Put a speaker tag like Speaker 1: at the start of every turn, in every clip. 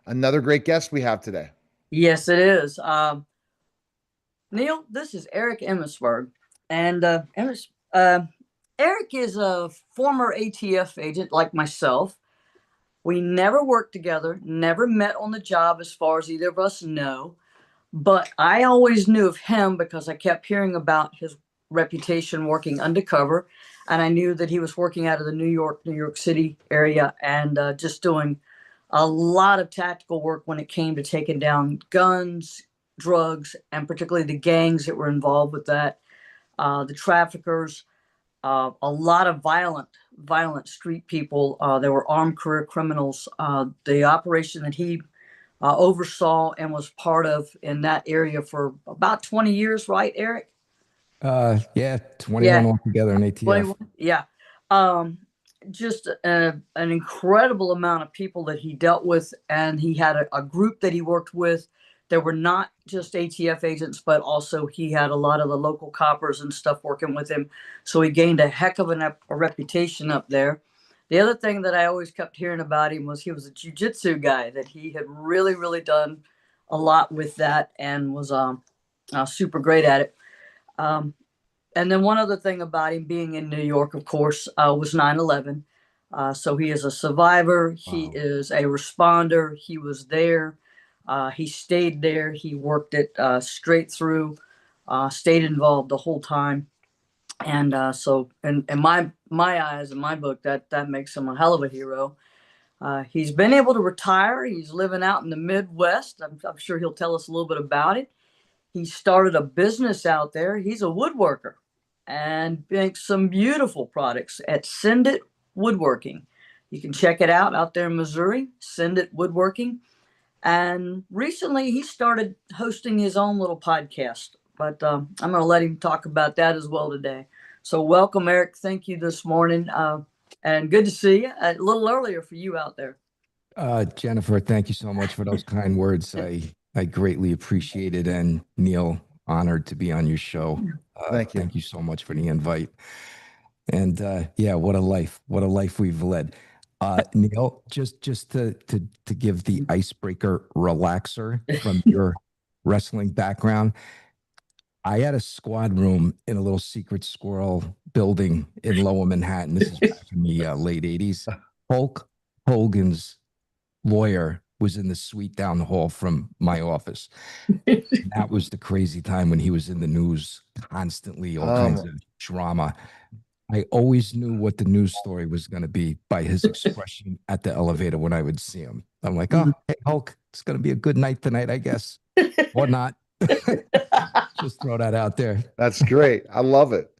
Speaker 1: Another great guest we have today.
Speaker 2: Yes, it is. Neil, this is Eric Emmitsberg. And Eric is a former ATF agent like myself. We never worked together, never met on the job as far as either of us know. But I always knew of him because I kept hearing about his reputation working undercover. And I knew that he was working out of the New York City area and just doing a lot of tactical work when it came to taking down guns, drugs, and particularly the gangs that were involved with that, the traffickers, a lot of violent street people. There were armed career criminals. The operation that he oversaw and was part of in that area for about 20 years, right, Eric?
Speaker 3: Yeah,
Speaker 2: Yeah,
Speaker 3: 21 altogether in ATF.
Speaker 2: 21. Yeah. Um, just an incredible amount of people that he dealt with, and he had a group that he worked with. There were not just ATF agents, but also he had a lot of the local coppers and stuff working with him. So he gained a heck of a reputation up there. The other thing that I always kept hearing about him was he was a jujitsu guy, that he had really done a lot with that and was super great at it. Um, and then one other thing about him being in New York, of course, was 9/11. So he is a survivor. He
Speaker 3: Wow.
Speaker 2: is a responder. He was there. He stayed there. He worked it straight through, stayed involved the whole time. And so, in my eyes, in my book, that makes him a hell of a hero. He's been able to retire. He's living out in the Midwest. I'm sure he'll tell us a little bit about it. He started a business out there. He's a woodworker and makes some beautiful products at Send It Woodworking. You can check it out there in Missouri, Send It Woodworking. And recently he started hosting his own little podcast, but I'm going to let him talk about that as well today. So, welcome, Eric. Thank you this morning. And good to see you a little earlier for you out there.
Speaker 3: Jennifer, thank you so much for those kind words. I greatly appreciate it. And Neil, honored to be on your show.
Speaker 1: Thank you.
Speaker 3: Thank you so much for the invite. And yeah, what a life we've led. Neil, just to give the icebreaker relaxer from your wrestling background, I had a squad room in a little secret squirrel building in Lower Manhattan. This is back in the late 80s. Hulk Hogan's lawyer was in the suite down the hall from my office. That was the crazy time when he was in the news constantly, all kinds of drama. I always knew what the news story was going to be by his expression at the elevator when I would see him. I'm like, oh, hey, Hulk, it's going to be a good night tonight, I guess. Or not. Just throw that out there.
Speaker 1: That's great. I love it.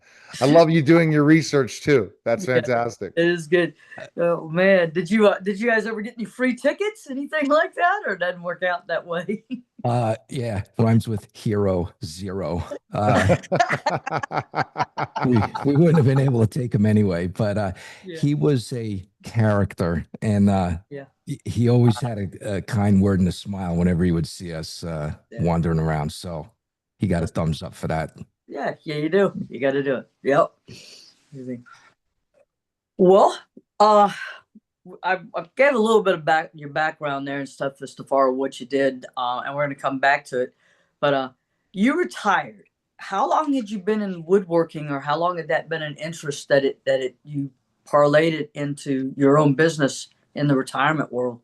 Speaker 1: I love you doing your research too. That's
Speaker 2: Yeah,
Speaker 1: fantastic.
Speaker 2: it is good. Oh man, did you guys ever get any free tickets, anything like that, or it doesn't work out that way?
Speaker 3: Yeah, rhymes with hero zero. We wouldn't have been able to take him anyway, but
Speaker 2: Yeah,
Speaker 3: he was a character, and
Speaker 2: yeah,
Speaker 3: he always had a kind word and a smile whenever he would see us
Speaker 2: yeah,
Speaker 3: wandering around. So he got a thumbs up for that.
Speaker 2: yeah. Yeah, you do. You got to do it. Yep. Well, uh, I gave a little bit of your background there and stuff as to far what you did, and we're going to come back to it. But you retired. How long had you been in woodworking, or how long had that been an interest that you parlayed it into your own business in the retirement world?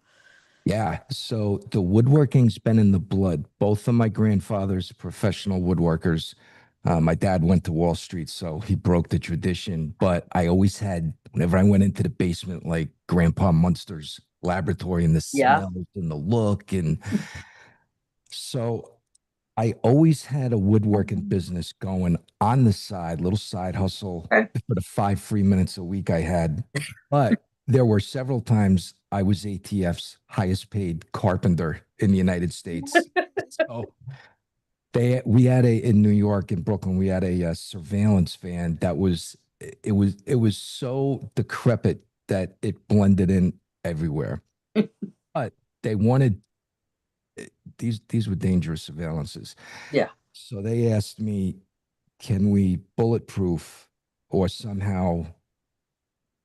Speaker 3: Yeah, so the woodworking's been in the blood. Both of my grandfathers, professional woodworkers. My dad went to Wall Street, so he broke the tradition. But I always had, whenever I went into the basement, like Grandpa Munster's laboratory and the
Speaker 2: Yeah.
Speaker 3: smells and the look. And so I always had a woodworking business going on the side, little side hustle
Speaker 2: Okay.
Speaker 3: for the 5 free minutes a week I had. But there were several times I was ATF's highest paid carpenter in the United States. So we had a in New York in Brooklyn, we had a, surveillance van that was it was so decrepit that it blended in everywhere. But they wanted these were dangerous surveillances.
Speaker 2: Yeah.
Speaker 3: So they asked me, can we bulletproof or somehow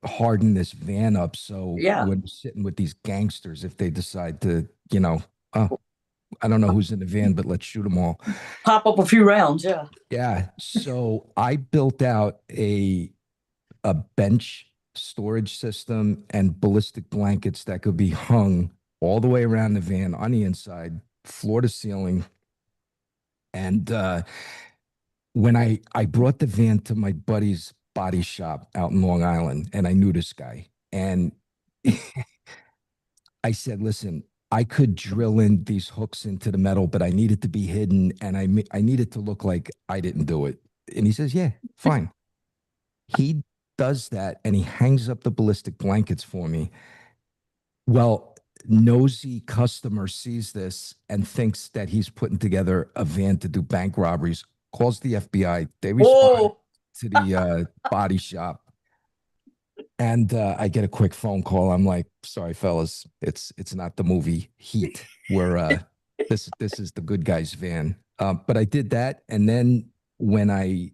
Speaker 3: harden this van up so
Speaker 2: Yeah.
Speaker 3: when we're sitting with these gangsters, if they decide to, oh, I don't know who's in the van, but let's shoot them all.
Speaker 2: Pop up a few rounds. Yeah.
Speaker 3: Yeah. So I built out a bench storage system and ballistic blankets that could be hung all the way around the van on the inside, floor to ceiling. And when I brought the van to my buddy's body shop out in Long Island, and I knew this guy, and I said, "Listen, I could drill in these hooks into the metal, but I need it to be hidden, and I need it to look like I didn't do it." And he says, "Yeah, fine." He does that, and he hangs up the ballistic blankets for me. Well, nosy customer sees this and thinks that he's putting together a van to do bank robberies, calls the FBI. They respond
Speaker 2: Whoa.
Speaker 3: to the body shop. And I get a quick phone call. I'm like, sorry, fellas, it's not the movie Heat where this is the good guy's van. But I did that. And then when I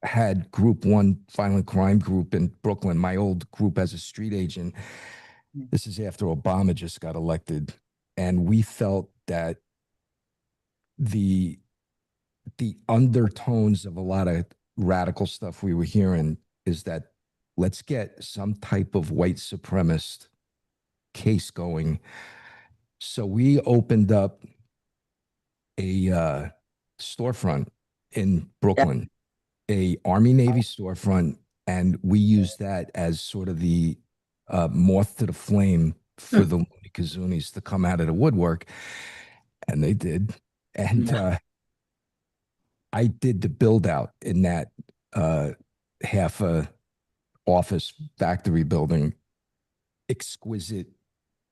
Speaker 3: had Group One Violent Crime Group in Brooklyn, my old group as a street agent. This is after Obama just got elected, and we felt that the the undertones of a lot of radical stuff we were hearing is that let's get some type of white supremacist case going. So we opened up a storefront in
Speaker 2: Yeah.
Speaker 3: Brooklyn, a Army Navy storefront, and we used that as sort of the moth to the flame for the Looney Kazoonies to come out of the woodwork, and they did. And
Speaker 2: Yeah.
Speaker 3: I did the build out in that half a office factory building, exquisite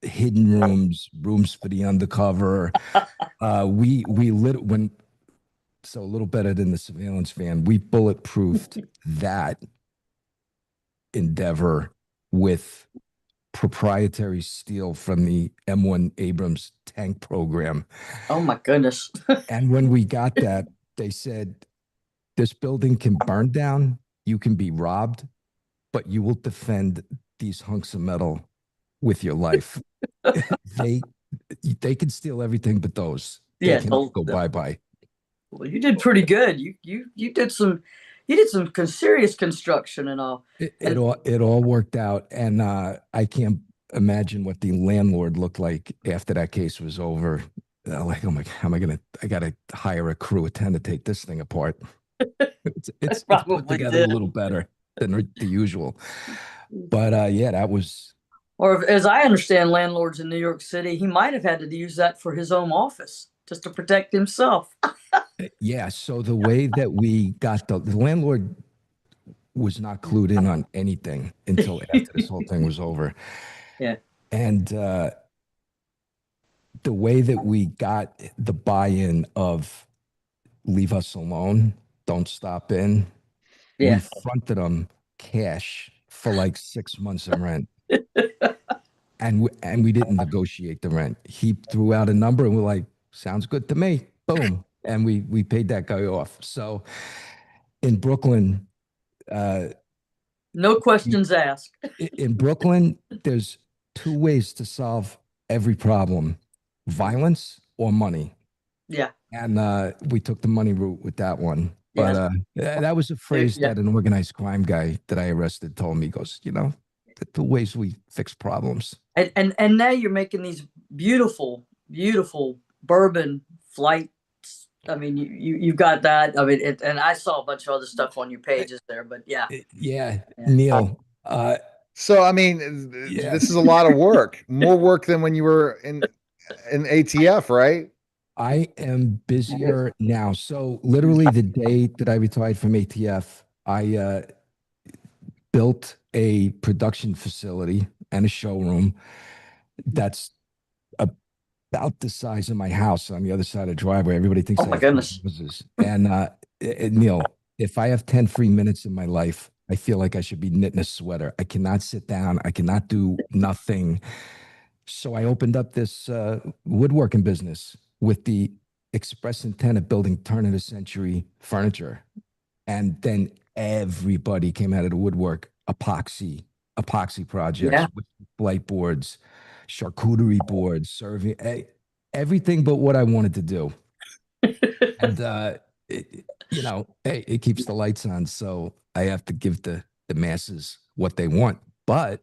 Speaker 3: hidden rooms for the undercover. We lit when so a little better than the surveillance van. We bulletproofed that endeavor with proprietary steel from the M1 Abrams tank program.
Speaker 2: Oh my goodness.
Speaker 3: And when we got that, they said, this building can burn down, you can be robbed, but you will defend these hunks of metal with your life. they they can steal everything but those. They
Speaker 2: Yeah.
Speaker 3: can go bye-bye.
Speaker 2: Well, you did pretty good. You did some serious construction and all. And
Speaker 3: It all worked out, and I can't imagine what the landlord looked like after that case was over. Like, oh my, how am I gonna? I gotta hire a crew of 10 to take this thing apart. It's put
Speaker 2: probably
Speaker 3: together a
Speaker 2: did.
Speaker 3: little better than the usual, but yeah, that was
Speaker 2: Or as I understand landlords in New York City, he might have had to use that for his own office just to protect himself.
Speaker 3: yeah. So the way that we got the landlord was not clued in on anything until after this whole thing was over.
Speaker 2: Yeah.
Speaker 3: And the way that we got the buy-in of leave us alone, don't stop in, we
Speaker 2: Yeah.
Speaker 3: fronted them cash for like 6 months of rent. And we didn't negotiate the rent. He threw out a number and we're like, sounds good to me. Boom. And we paid that guy off. So in Brooklyn,
Speaker 2: No questions asked.
Speaker 3: in Brooklyn, there's two ways to solve every problem: violence or money.
Speaker 2: Yeah.
Speaker 3: And we took the money route with that one. But that was a phrase
Speaker 2: Yeah.
Speaker 3: that an organized crime guy that I arrested told me. He goes, the two ways we fix problems.
Speaker 2: And now you're making these beautiful bourbon flights. I mean, you've got that. I mean, and I saw a bunch of other stuff on your pages there, but yeah.
Speaker 3: Yeah, Neil.
Speaker 1: So I mean,
Speaker 3: Yeah.
Speaker 1: this is a lot of work, more work than when you were in ATF, right?
Speaker 3: I am busier now. So literally the day that I retired from ATF, I built a production facility and a showroom that's about the size of my house on the other side of the driveway. Everybody thinks
Speaker 2: Oh
Speaker 3: I
Speaker 2: my
Speaker 3: have three
Speaker 2: goodness.
Speaker 3: houses. And Neil, if I have 10 free minutes in my life, I feel like I should be knitting a sweater. I cannot sit down. I cannot do nothing. So I opened up this woodworking business with the express intent of building turn of the century furniture. And then everybody came out of the woodwork. epoxy projects
Speaker 2: Yeah.
Speaker 3: with light boards, charcuterie boards, serving everything but what I wanted to do. And it keeps the lights on, so I have to give the masses what they want. But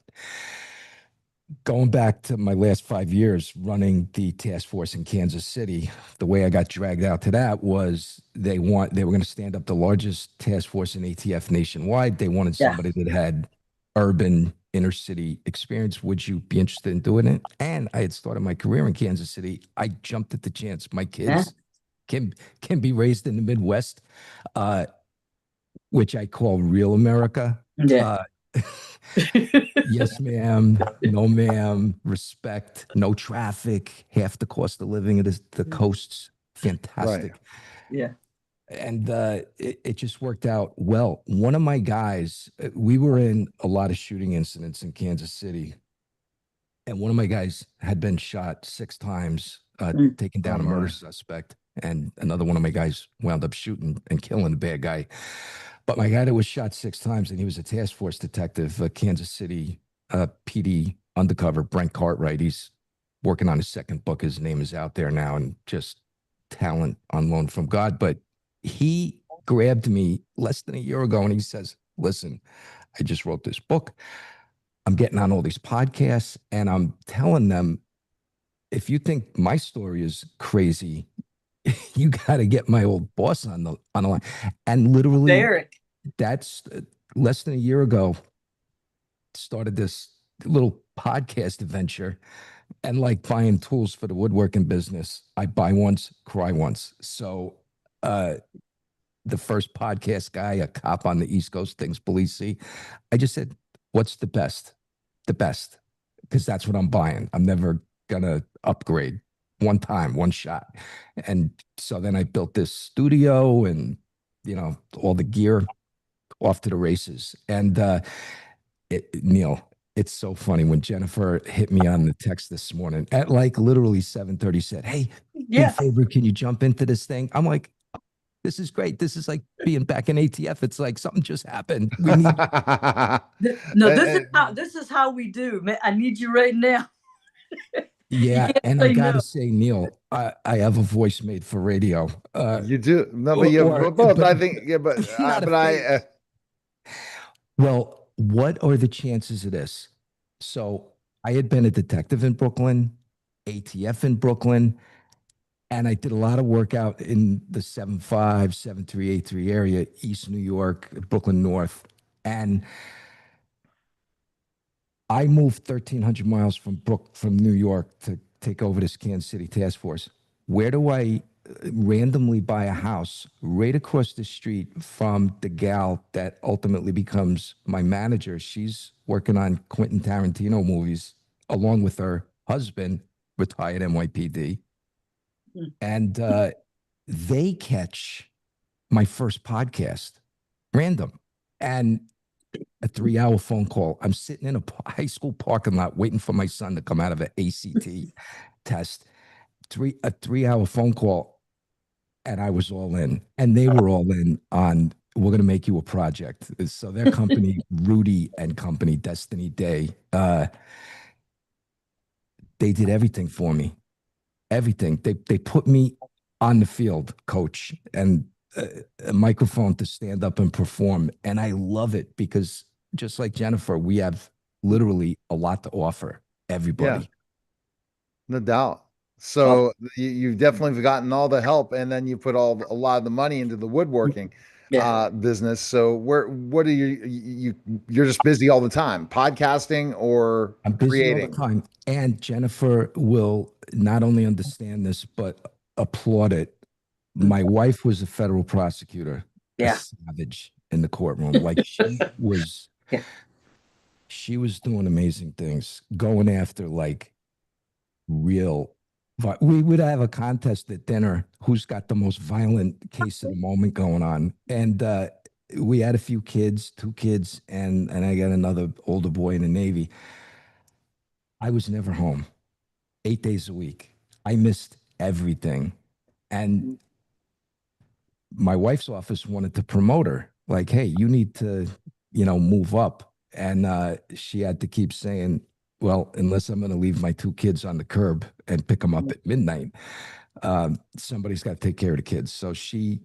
Speaker 3: going back to my last 5 years running the task force in Kansas City, the way I got dragged out to that was they were going to stand up the largest task force in ATF nationwide. They wanted
Speaker 2: Yeah.
Speaker 3: somebody that had urban inner city experience. Would you be interested in doing it? And I had started my career in Kansas City. I jumped at the chance. My
Speaker 2: Yeah.
Speaker 3: kids can be raised in the Midwest, uh, which I call real America.
Speaker 2: Yeah.
Speaker 3: Uh, yes, ma'am. No, ma'am. Respect. No traffic. Half the cost of living at the coasts.
Speaker 1: Right.
Speaker 3: Fantastic.
Speaker 2: Yeah.
Speaker 3: And it just worked out well. One of my guys, we were in a lot of shooting incidents in Kansas City, and one of my guys had been shot 6 times,
Speaker 2: Mm.
Speaker 3: taking
Speaker 1: Oh
Speaker 3: down a murder
Speaker 1: my.
Speaker 3: suspect, and another one of my guys wound up shooting and killing the bad guy. But my guy that was shot 6 times, and he was a task force detective, Kansas City PD undercover, Brent Cartwright. He's working on his second book. His name is out there now, and just talent on loan from God. But he grabbed me less than a year ago, and he says, "Listen, I just wrote this book. I'm getting on all these podcasts, and I'm telling them, if you think my story is crazy, you got to get my old boss on the line." And literally,
Speaker 2: Derek.
Speaker 3: that's less than a year ago, started this little podcast adventure. And like buying tools for the woodworking business, I buy once, cry once. So uh, the first podcast guy, a cop on the East Coast, thinks police see. I just said, what's the best? The best. Because that's what I'm buying. I'm never gonna upgrade. One time, one shot. And so then I built this studio and all the gear, off to the races. And Neil, it's so funny when Jennifer hit me on the text this morning at like literally 7:30, said, "Hey, me
Speaker 2: Yeah.
Speaker 3: favor, can you jump into this thing?" I'm like, this is great. This is like being back in ATF. It's like something just happened. We need.
Speaker 2: No, this is how we do, man. I need you right now. You
Speaker 3: Yeah,
Speaker 2: can't
Speaker 3: and I
Speaker 2: say
Speaker 3: gotta
Speaker 2: no.
Speaker 3: say, Neil, I have a voice made for radio.
Speaker 1: You do. No, but you have both.
Speaker 3: But
Speaker 1: I think, yeah,
Speaker 3: not a
Speaker 1: but I,
Speaker 3: face. Well, what are the chances of this? So I had been a detective in Brooklyn, ATF in Brooklyn, and I did a lot of work out in the 7.5, 7.3, 8.3 area, East New York, Brooklyn North. And I moved 1,300 miles from New York to take over this Kansas City task force. Where do I randomly buy a house right across the street from the gal that ultimately becomes my manager? She's working on Quentin Tarantino movies along with her husband, retired NYPD.
Speaker 2: Mm.
Speaker 3: And they catch my first podcast random. And a 3 hour phone call. I'm sitting in a high school parking lot waiting for my son to come out of an ACT test. A 3 hour phone call, and I was all in, and they were all in on, we're going to make you a project. So their company, Rudy and Company, Destiny Day, they did everything for me. Everything. They put me on the field, coach, and a microphone to stand up and perform. And I love it because just like Jennifer, we have literally a lot to offer
Speaker 1: yeah,
Speaker 3: everybody.
Speaker 1: no doubt.
Speaker 2: Well,
Speaker 1: So you've definitely gotten all the help, and then you put a lot of the money into the woodworking
Speaker 2: yeah.
Speaker 1: business. So what are you're just busy all the time, podcasting or
Speaker 3: I'm busy all the
Speaker 1: creating?
Speaker 3: time. And Jennifer will not only understand this, but applaud it.
Speaker 2: Mm.
Speaker 3: My wife was a federal prosecutor, a
Speaker 2: Yeah.
Speaker 3: savage in the courtroom. Like
Speaker 2: Yeah.
Speaker 3: she was doing amazing things, going after like real. We would have a contest at dinner, who's got the most violent case of the moment going on. And we had a few kids, 2 kids, and I got another older boy in the Navy. I was never home 8 days a week. I missed everything. And
Speaker 2: Mm.
Speaker 3: my wife's office wanted to promote her. Like, hey, you need to, move up. and she had to keep saying, well, unless I'm going to leave my two kids on the curb and pick them up at midnight, somebody's got to take care of the kids. So she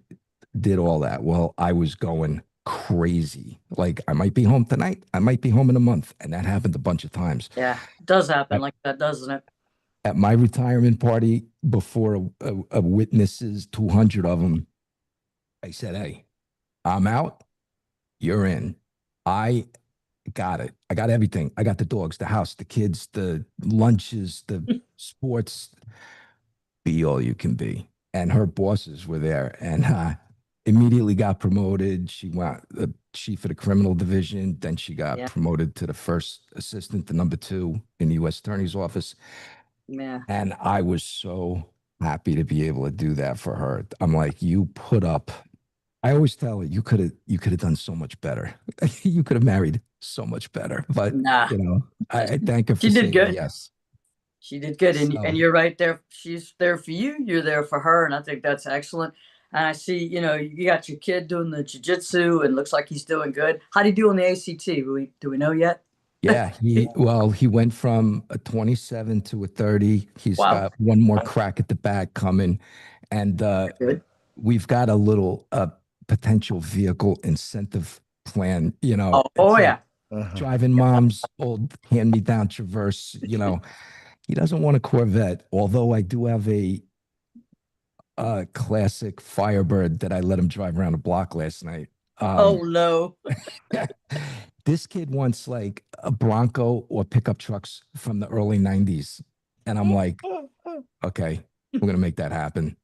Speaker 3: did all that. Well, I was going crazy. Like, I might be home tonight. I might be home in a month. And that happened a bunch of times.
Speaker 2: Yeah, it does happen
Speaker 3: At,
Speaker 2: like that, doesn't it?
Speaker 3: at my retirement party, before a witnesses, 200 of them, I said, hey, I'm out. You're in. I got it. I got everything. I got the dogs, the house, the kids, the lunches, the sports. Be all you can be. And her bosses were there, and immediately got promoted. She went the chief of the criminal division. Then she got
Speaker 2: Yeah,
Speaker 3: promoted to the first assistant, the number two in the U.S. Attorney's office.
Speaker 2: yeah.
Speaker 3: And I was so happy to be able to do that for her. I'm like, you put up. I always tell her, you could have done so much better. You could have married so much better. But
Speaker 2: Nah,
Speaker 3: I thank her
Speaker 2: she
Speaker 3: for
Speaker 2: did
Speaker 3: saying
Speaker 2: good.
Speaker 3: yes.
Speaker 2: She did good, and
Speaker 3: So
Speaker 2: you're right there. She's there for you. You're there for her, and I think that's excellent. And I see, you got your kid doing the jujitsu, and looks like he's doing good. How do you do on the ACT? Do we know yet?
Speaker 3: yeah, he went from a 27 to a 30. He's
Speaker 2: Wow,
Speaker 3: got one more crack at the bat coming, and
Speaker 2: good.
Speaker 3: we've got a little potential vehicle incentive plan.
Speaker 2: Oh
Speaker 3: It's like
Speaker 2: yeah.
Speaker 1: Uh-huh.
Speaker 3: driving mom's old hand-me-down Traverse. He doesn't want a Corvette, although I do have a classic Firebird that I let him drive around the block last night.
Speaker 2: Oh no.
Speaker 3: This kid wants like a Bronco or pickup trucks from the early 90s. And I'm like, okay, we're going to make that happen.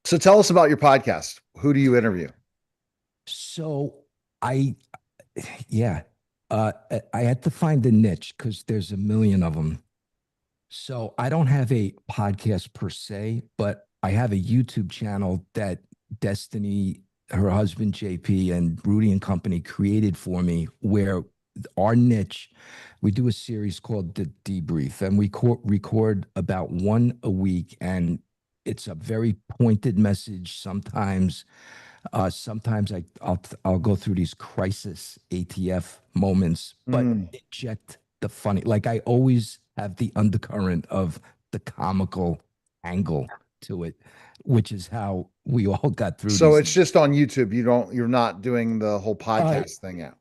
Speaker 1: So tell us about your podcast. Who do you interview?
Speaker 3: So I, yeah, I had to find a niche because there's a million of them. So I don't have a podcast per se, but I have a YouTube channel that Destiny, her husband JP, and Rudy and Company created for me, where our niche, we do a series called The Debrief, and we record about one a week, and it's a very pointed message. Sometimes I'll go through these crisis ATF moments, but
Speaker 1: Mm.
Speaker 3: inject the funny. Like, I always have the undercurrent of the comical angle to it, which is how we all got through
Speaker 1: So
Speaker 3: these.
Speaker 1: it's just on YouTube. You're not doing the whole
Speaker 3: Uh,
Speaker 1: podcast thing yet.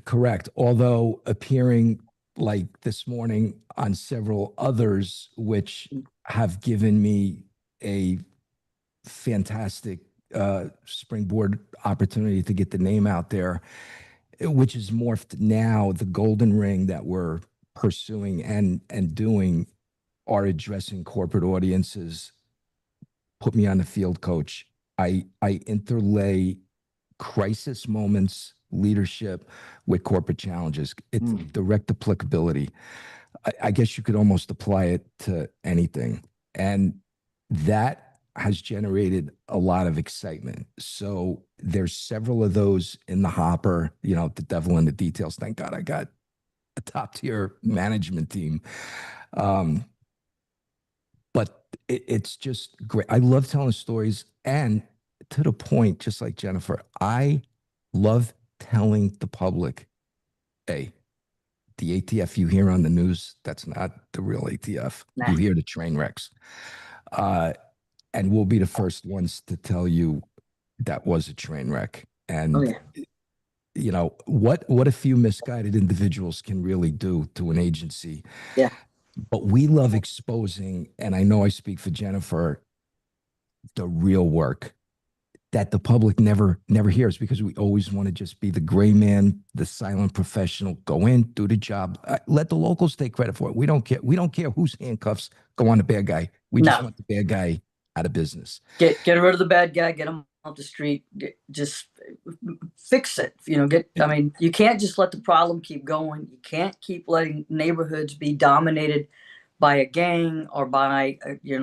Speaker 3: Correct. Although appearing like this morning on several others, which have given me a fantastic springboard opportunity to get the name out there, which is morphed now. The golden ring that we're pursuing and doing are addressing corporate audiences. Put me on the field, coach. I interlay crisis moments, leadership with corporate challenges. It's
Speaker 1: Mm.
Speaker 3: direct applicability. I guess you could almost apply it to anything. And that has generated a lot of excitement. So there's several of those in the hopper, the devil in the details. Thank God I got a top tier management team. Um, but it's just great. I love telling stories, and to the point, just like Jennifer, I love telling the public, hey, the ATF you hear on the news, that's not the real ATF.
Speaker 2: Nah.
Speaker 3: You hear the train wrecks. Uh, and we'll be the first ones to tell you that was a train wreck.
Speaker 2: Oh
Speaker 3: And
Speaker 2: yeah.
Speaker 3: what a few misguided individuals can really do to an agency.
Speaker 2: Yeah.
Speaker 3: But we love exposing, and I know I speak for Jennifer, the real work that the public never hears, because we always want to just be the gray man, the silent professional, go in, do the job. Let the locals take credit for it. We don't care. We don't care whose handcuffs go on the bad guy. We just
Speaker 2: No.
Speaker 3: want the bad guy out of business.
Speaker 2: Get rid of the bad guy. Get him off the street. Just fix it. I mean, you can't just let the problem keep going. You can't keep letting neighborhoods be dominated by a gang or by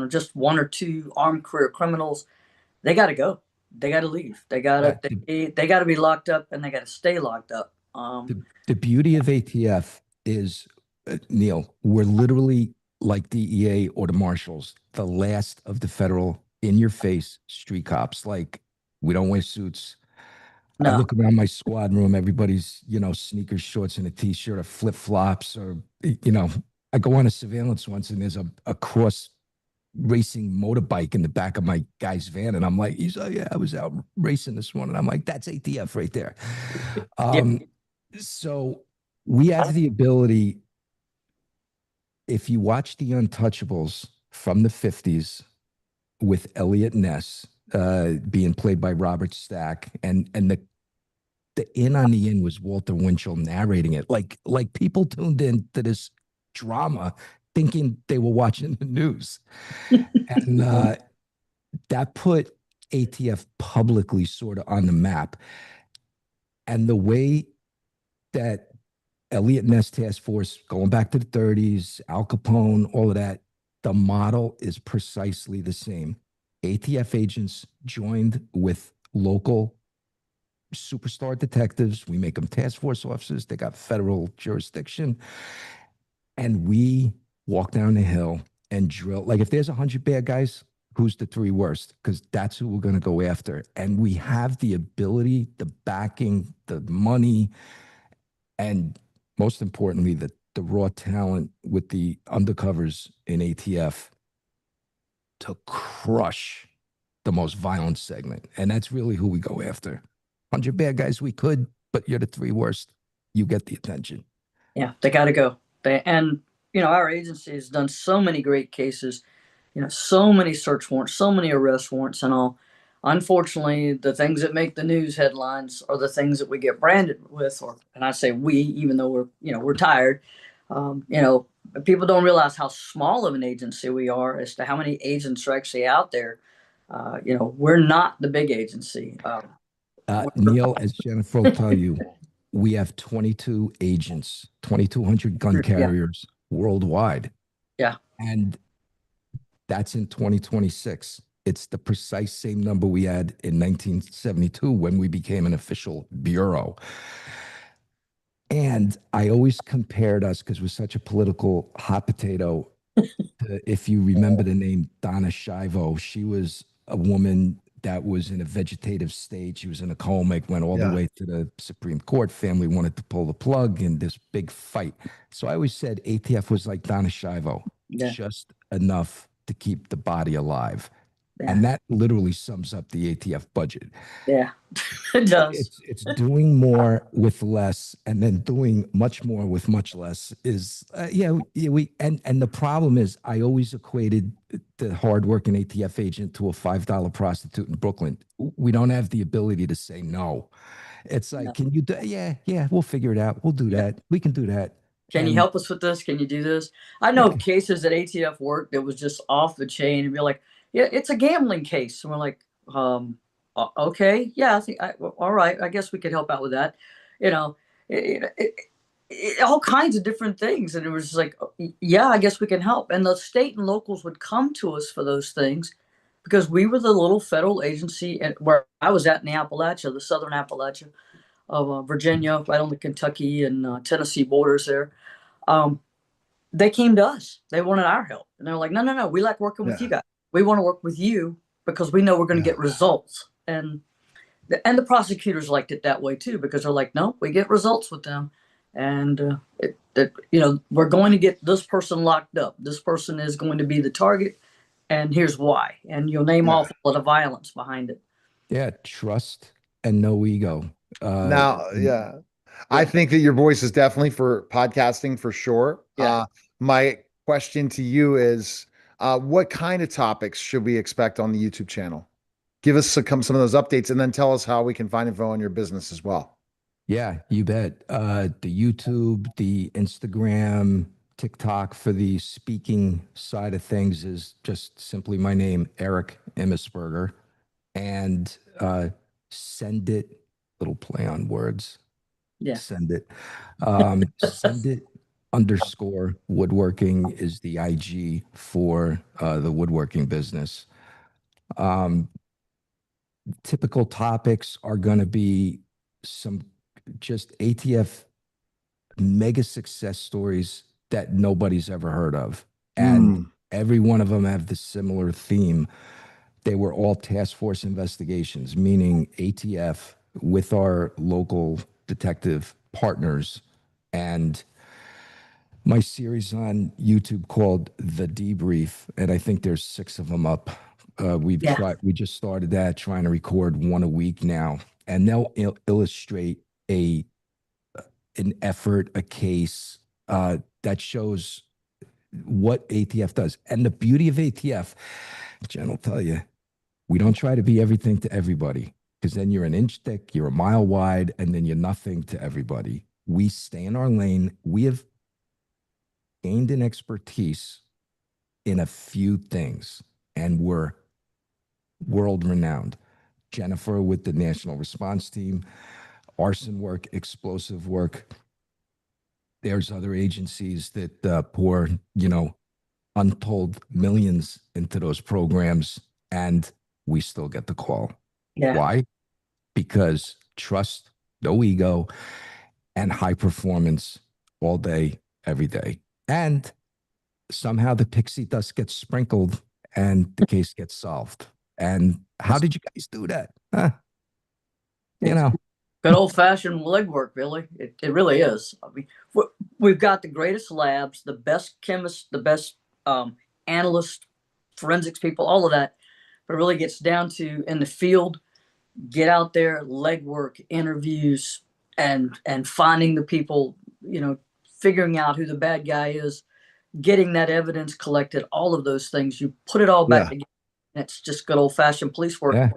Speaker 2: just one or two armed career criminals. They got to go. They got to leave. They got
Speaker 3: Yeah,
Speaker 2: to they got to be locked up, and they got to stay locked up.
Speaker 3: the beauty of ATF is, Neil, we're literally like DEA or the marshals, the last of the federal in your face street cops. Like, we don't wear suits. I
Speaker 2: No.
Speaker 3: look around my squad room, everybody's, sneakers, shorts, and a t-shirt or flip-flops or, I go on a surveillance once and there's a cross racing motorbike in the back of my guy's van. And I'm like, he's like, yeah, I was out racing this morning. I'm like, that's ATF right there.
Speaker 2: Yeah.
Speaker 3: Um, so we have the ability, if you watch The Untouchables from the 50s with Elliot Ness being played by Robert Stack, and the in on the in was Walter Winchell narrating it. Like people tuned in to this drama thinking they were watching the news. And that put ATF publicly sort of on the map. And the way that Elliot Ness Task Force, going back to the 30s, Al Capone, all of that, the model is precisely the same. ATF agents joined with local superstar detectives. We make them task force officers. They got federal jurisdiction. And we walk down the hill and drill. Like if there's 100 bad guys, who's the three worst? Because that's who we're going to go after. And we have the ability, the backing, the money, and most importantly, the raw talent with the undercovers in ATF to crush the most violent segment. And that's really who we go after. 100 bad guys we could, but you're the three worst. You get the attention.
Speaker 2: Yeah, they got to go. And our agency has done so many great cases, so many search warrants, so many arrest warrants and all. Unfortunately, the things that make the news headlines are the things that we get branded with, and I say we, even though we're tired. People don't realize how small of an agency we are as to how many agents are actually out there. We're not the big agency.
Speaker 3: Neil, as Jennifer will tell you, we have 22 agents, 2,200 gun carriers worldwide.
Speaker 2: Yeah.
Speaker 3: And that's in 2026. It's the precise same number we had in 1972 when we became an official bureau. And I always compared us, because we're such a political hot potato, if you remember the name Donna Shivo. She was a woman that was in a vegetative state. She was in a coma, went all the way to the Supreme Court. Family wanted to pull the plug in this big fight. So I always said ATF was like Donna Shivo, just enough to keep the body alive. Yeah. And that literally sums up the ATF budget.
Speaker 2: Yeah, it does.
Speaker 3: It's doing more with less, and then doing much more with much less is we and the problem is I always equated the hardworking ATF agent to a $5 prostitute in Brooklyn. We don't have the ability to say no. It's like, can you do? Yeah, we'll figure it out. We'll do that. We can do that.
Speaker 2: Can you help us with this? Can you do this? I know cases that ATF worked that was just off the chain and be like, yeah, it's a gambling case. And we're like, okay, yeah, all right. I guess we could help out with that. All kinds of different things. And it was like, yeah, I guess we can help. And the state and locals would come to us for those things because we were the little federal agency where I was at in the Appalachia, the Southern Appalachia of Virginia, right on the Kentucky and Tennessee borders there. They came to us. They wanted our help. And they're like, no, we like working with you guys. We want to work with you because we know we're going to get results. And the prosecutors liked it that way too, because they're like, no, we get results with them. And we're going to get this person locked up. This person is going to be the target. And here's why. And you'll name off all the violence behind it.
Speaker 3: Yeah, trust and no ego.
Speaker 1: I think that your voice is definitely for podcasting for sure. My question to you is, what kind of topics should we expect on the YouTube channel? Give us some of those updates and then tell us how we can find info on your business as well.
Speaker 3: Yeah, you bet. The YouTube, the Instagram, TikTok for the speaking side of things is just simply my name, Eric Emmisberger. And Send It, little play on words.
Speaker 2: Yeah.
Speaker 3: Send It. Send It _ woodworking is the IG for the woodworking business. Typical topics are going to be some just ATF mega success stories that nobody's ever heard of. And every one of them have the similar theme. They were all task force investigations, meaning ATF with our local detective partners. And my series on YouTube called The Debrief, and I think there's 6 of them up. We just started that, trying to record 1 a week now, and they'll illustrate an effort, a case that shows what ATF does. And the beauty of ATF, Jen will tell you, we don't try to be everything to everybody, because then you're an inch thick, you're a mile wide, and then you're nothing to everybody. We stay in our lane. We have gained an expertise in a few things, and we're world renowned. Jennifer with the National Response Team, arson work, explosive work. There's other agencies that pour, untold millions into those programs, and we still get the call.
Speaker 2: Yeah.
Speaker 3: Why? Because trust, no ego, and high performance all day, every day. And somehow the pixie dust gets sprinkled and the case gets solved. And how did you guys do that?
Speaker 2: Good old fashioned legwork, really. It really is. I mean, we've got the greatest labs, the best chemists, the best analysts, forensics people, all of that. But it really gets down to, in the field, get out there, legwork, interviews, and finding the people, figuring out who the bad guy is, getting that evidence collected, all of those things. You put it all back together, and it's just good old fashioned police work.
Speaker 3: Yeah.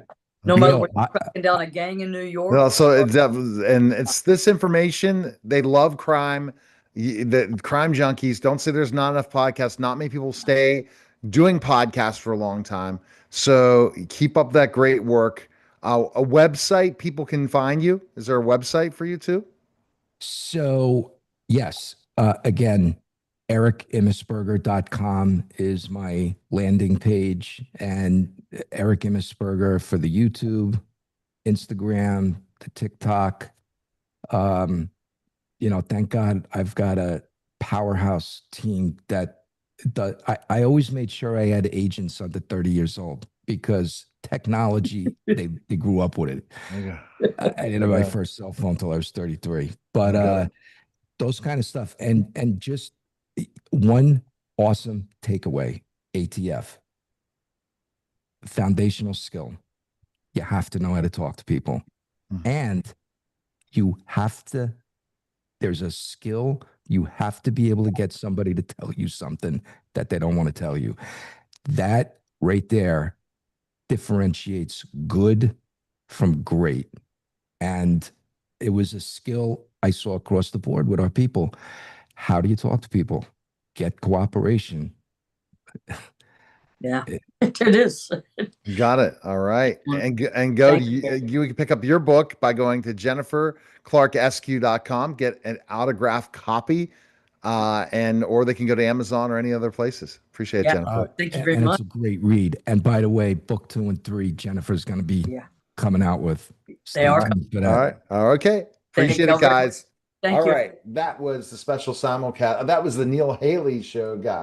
Speaker 2: No matter what, you're cracking down a gang in New York.
Speaker 1: No, so it's this information. They love crime. The crime junkies don't say there's not enough podcasts. Not many people stay doing podcasts for a long time. So keep up that great work. A website people can find you. Is there a website for you too?
Speaker 3: So yes, again, ericimmisberger.com is my landing page, and Eric Immisberger for the YouTube, Instagram, the TikTok. Thank God I've got a powerhouse team that I always made sure I had agents under 30 years old, because technology, they grew up with it. I didn't have my first cell phone until I was 33. But those kind of stuff. And just one awesome takeaway, ATF. Foundational skill. You have to know how to talk to people. And there's a skill, you have to be able to get somebody to tell you something that they don't want to tell you. That right there differentiates good from great. And it was a skill I saw across the board with our people. How do you talk to people? Get cooperation.
Speaker 2: Yeah, it is.
Speaker 1: Got it. All right. And go to you can pick up your book by going to jenniferclarksq.com, get an autographed copy, or they can go to Amazon or any other places. Appreciate it, Jennifer.
Speaker 2: Thank you very much.
Speaker 3: It's a great read. And by the way, book 2 and 3, Jennifer's going to be coming out with.
Speaker 2: They are.
Speaker 1: All right. Okay. Appreciate it, guys.
Speaker 2: Thank you.
Speaker 1: All right. That was the special simulcast. That was the Neil Haley Show, guys.